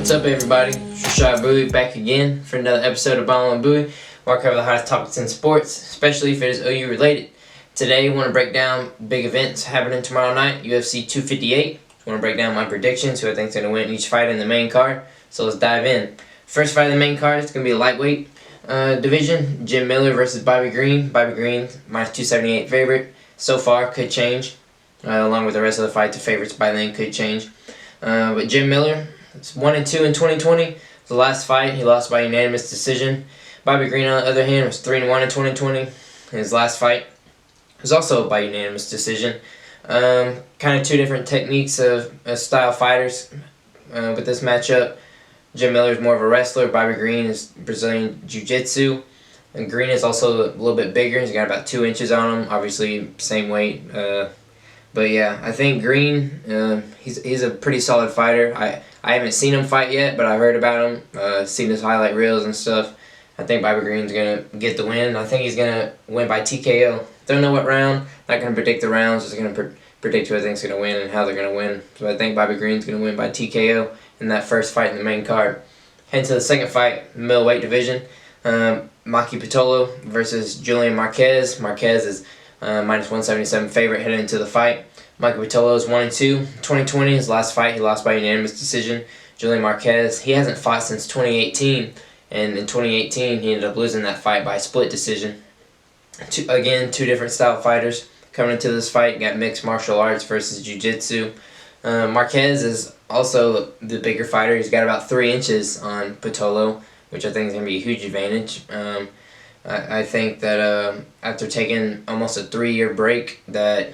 What's up, everybody? It's your shot Buie back again for another episode of Ball on Buie, where I cover the hottest topics in sports, especially if it is OU related. Today, I want to break down big events happening tomorrow night, UFC 258. I want to break down my predictions, who I think is going to win each fight in the main card. So let's dive in. First fight in the main card is going to be a lightweight division. Jim Miller versus Bobby Green. Bobby Green, minus 278 favorite. So far, could change. Along with the rest of the fight, the favorites by then could change. But Jim Miller, it's 1-2 in 2020. The last fight, he lost by unanimous decision. Bobby Green, on the other hand, was 3-1 in 2020. His last fight was also by unanimous decision. Kind of two different techniques of style fighters with this matchup. Jim Miller is more of a wrestler. Bobby Green is Brazilian Jiu-Jitsu. And Green is also a little bit bigger. He's got about 2 inches on him. Obviously, same weight. But yeah, I think Green, he's a pretty solid fighter. I haven't seen him fight yet, but I've heard about him, seen his highlight reels and stuff. I think Bobby Green's going to get the win. I think he's going to win by TKO. Don't know what round. Not going to predict the rounds. Just going to predict who I think's going to win and how they're going to win. So I think Bobby Green's going to win by TKO in that first fight in the main card. Head to the second fight, middleweight division. Maki Pitolo versus Julian Marquez. Marquez is minus 177 favorite heading into the fight. Maki Pitolo is 1-2. 2020, his last fight, he lost by unanimous decision. Julian Marquez, he hasn't fought since 2018. And in 2018, he ended up losing that fight by split decision. Two different style fighters coming into this fight. Got mixed martial arts versus jiu-jitsu. Marquez is also the bigger fighter. He's got about 3 inches on Pitolo, which I think is going to be a huge advantage. I think that after taking almost a 3-year break, that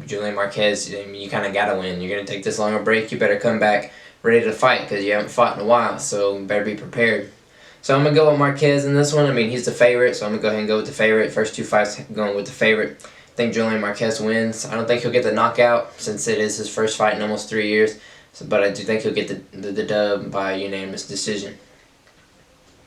Julian Marquez, you kind of got to win. You're going to take this long a break, you better come back ready to fight because you haven't fought in a while, so you better be prepared. So I'm going to go with Marquez in this one. He's the favorite, so I'm going to go ahead and go with the favorite. First 2 fights going with the favorite. I think Julian Marquez wins. I don't think he'll get the knockout since it is his first fight in almost 3 years, but I do think he'll get the dub by unanimous decision.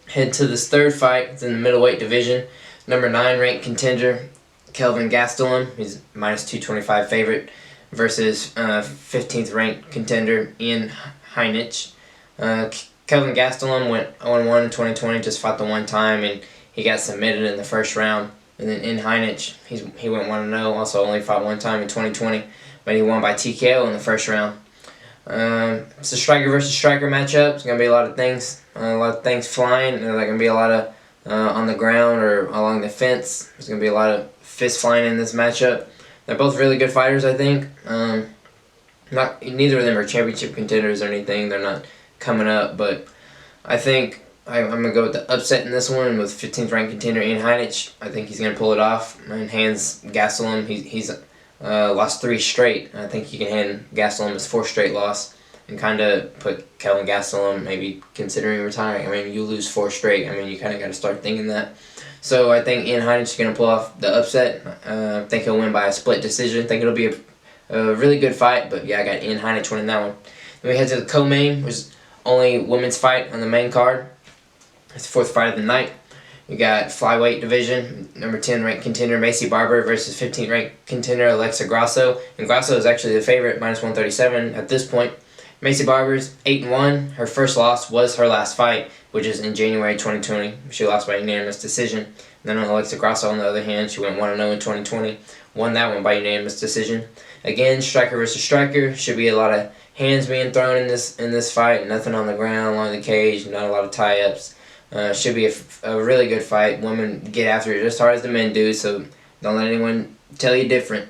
Head to this third fight. It's in the middleweight division. Number 9 ranked contender Kelvin Gastelum. He's minus 225 favorite versus 15th ranked contender Ian Heinisch. Kelvin Gastelum went 0-1 in 2020, just fought the one time, and he got submitted in the first round. And then Ian Heinisch, he went 1-0, also only fought one time in 2020, but he won by TKO in the first round. It's a striker versus striker matchup. It's going to be a lot of things flying. There's going to be a lot of on the ground or along the fence. There's going to be a lot of fists flying in this matchup. They're both really good fighters, I think. Neither of them are championship contenders or anything. They're not coming up, but I think I'm going to go with the upset in this one with 15th ranked contender Ian Heinisch. I think he's going to pull it off and hands Gastelum. He's lost 3 straight. I think he can hand Gastelum his 4th straight loss and kind of put Kelvin Gastelum maybe considering retiring. You lose 4 straight. You kind of got to start thinking that. So I think Ian Heinisch is going to pull off the upset. I think he'll win by a split decision. I think it'll be a really good fight, but yeah, I got Ian Heinisch winning that one. Then we head to the co-main, which is only women's fight on the main card. It's the 4th fight of the night. We got flyweight division, number 10 ranked contender Macy Barber versus 15th ranked contender Alexa Grasso. And Grasso is actually the favorite, minus 137 at this point. Macy Barber's 8-1. Her first loss was her last fight, which is in January 2020. She lost by unanimous decision. And then Alexa Grasso, on the other hand, she went 1-0 in 2020. Won that one by unanimous decision. Again, striker versus striker. Should be a lot of hands being thrown in this fight. Nothing on the ground, along the cage. Not a lot of tie-ups. Should be a really good fight. Women get after it just as hard as the men do, so don't let anyone tell you different.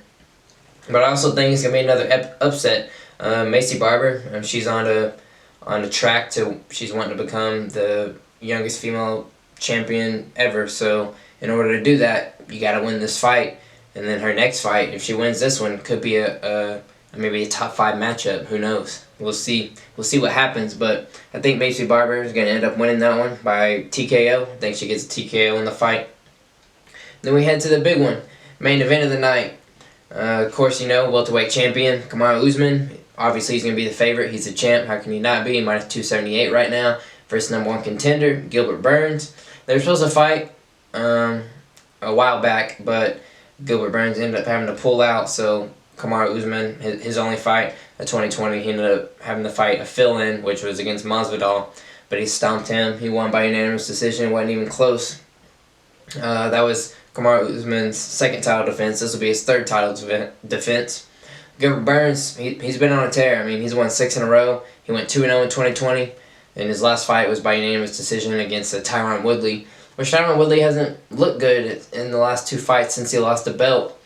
But I also think it's going to be another upset. Macy Barber, she's on a track to, she's wanting to become the youngest female champion ever. So in order to do that, you got to win this fight. And then her next fight, if she wins this one, could be maybe a top 5 matchup. Who knows? We'll see. We'll see what happens. But I think Macy Barber is going to end up winning that one by TKO. I think she gets a TKO in the fight. Then we head to the big one, main event of the night. Of course, welterweight champion Kamaru Usman. Obviously, he's going to be the favorite. He's the champ. How can he not be? Minus 278 right now. Versus number 1 contender Gilbert Burns. They were supposed to fight a while back, but Gilbert Burns ended up having to pull out. So Kamaru Usman, his only fight of 2020. He ended up having to fight a fill-in, which was against Masvidal, but he stomped him. He won by unanimous decision. It wasn't even close. That was Kamaru Usman's second title defense. This will be his third title defense. Gilbert Burns, he's been on a tear. I mean, he's won 6 in a row. He went 2-0 in 2020, and his last fight was by unanimous decision against Tyron Woodley, which Tyron Woodley hasn't looked good in the last 2 fights since he lost the belt.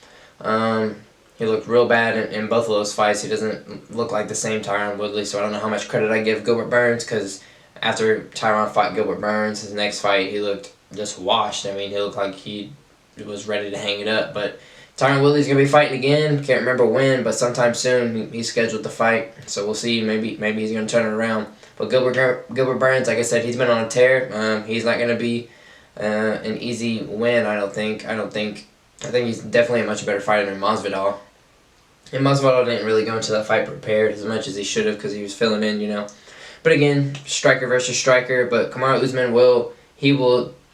He looked real bad in both of those fights. He doesn't look like the same Tyron Woodley, so I don't know how much credit I give Gilbert Burns, because after Tyron fought Gilbert Burns, his next fight, he looked just washed. I mean, he looked like he was ready to hang it up, but Tyron Woodley's going to be fighting again. Can't remember when, but sometime soon he's scheduled to fight. So we'll see. Maybe he's going to turn it around. But Gilbert Burns, like I said, he's been on a tear. He's not going to be an easy win, I don't think. I think he's definitely a much better fighter than Masvidal. And Masvidal didn't really go into that fight prepared as much as he should have, because he was filling in, you know. But again, striker versus striker. But Kamaru Usman will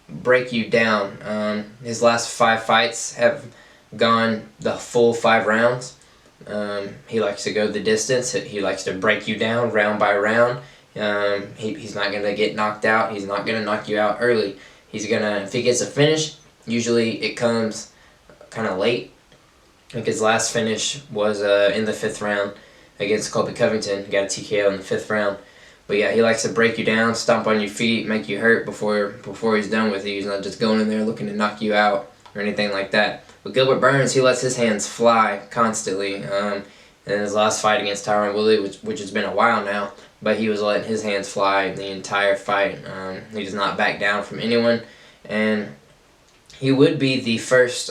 break you down. His last 5 fights have gone the full 5 rounds. He likes to go the distance. He likes to break you down round by round. He's not going to get knocked out. He's not going to knock you out early. He's going to, if he gets a finish, usually it comes kind of late. I think his last finish was in the 5th round against Colby Covington. He got a TKO in the 5th round. But yeah, he likes to break you down, stomp on your feet, make you hurt before he's done with you. He's not just going in there looking to knock you out or anything like that. But Gilbert Burns, he lets his hands fly constantly. In his last fight against Tyron Woodley, which has been a while now, but he was letting his hands fly the entire fight. He does not back down from anyone, and he would be the first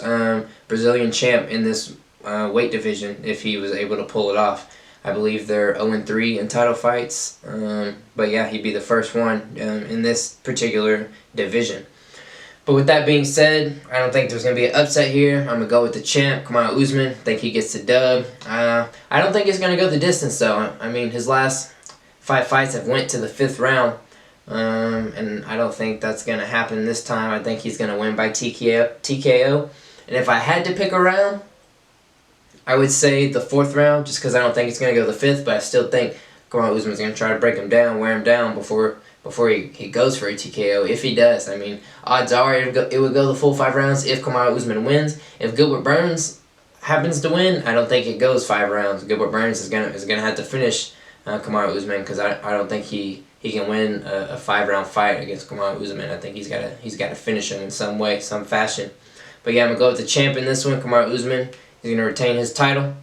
Brazilian champ in this weight division if he was able to pull it off. I believe they're 0-3 in title fights, but yeah, he'd be the first one in this particular division. But with that being said, I don't think there's going to be an upset here. I'm going to go with the champ, Kamaru Usman. I think he gets the dub. I don't think he's going to go the distance, though. I mean, his last 5 fights have went to the 5th round, and I don't think that's going to happen this time. I think he's going to win by TKO. And if I had to pick a round, I would say the 4th round, just because I don't think it's going to go the 5th, but I still think Kamaru Usman's going to try to break him down, wear him down before he goes for a TKO. If he does, I mean, odds are it would go the full 5 rounds if Kamaru Usman wins. If Gilbert Burns happens to win, I don't think it goes 5 rounds. Gilbert Burns is gonna have to finish Kamaru Usman, because I don't think he can win a 5-round fight against Kamaru Usman. I think he's got to finish him in some way, some fashion. But yeah, I'm gonna go with the champ in this one, Kamaru Usman. He's gonna retain his title,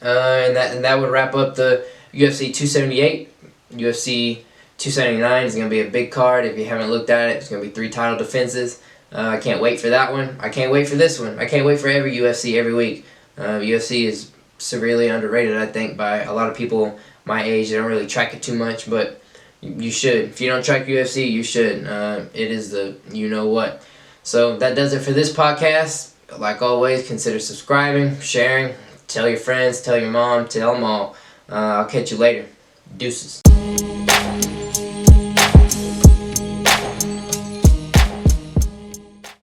and that would wrap up the UFC 278. UFC 279 is going to be a big card. If you haven't looked at it, it's going to be 3 title defenses. I can't wait for that one. I can't wait for this one. I can't wait for every UFC every week. UFC is severely underrated, I think, by a lot of people my age. They don't really track it too much, but you should. If you don't track UFC, you should. It is the you-know-what. So that does it for this podcast. Like always, consider subscribing, sharing, tell your friends, tell your mom, tell them all. I'll catch you later. Deuces.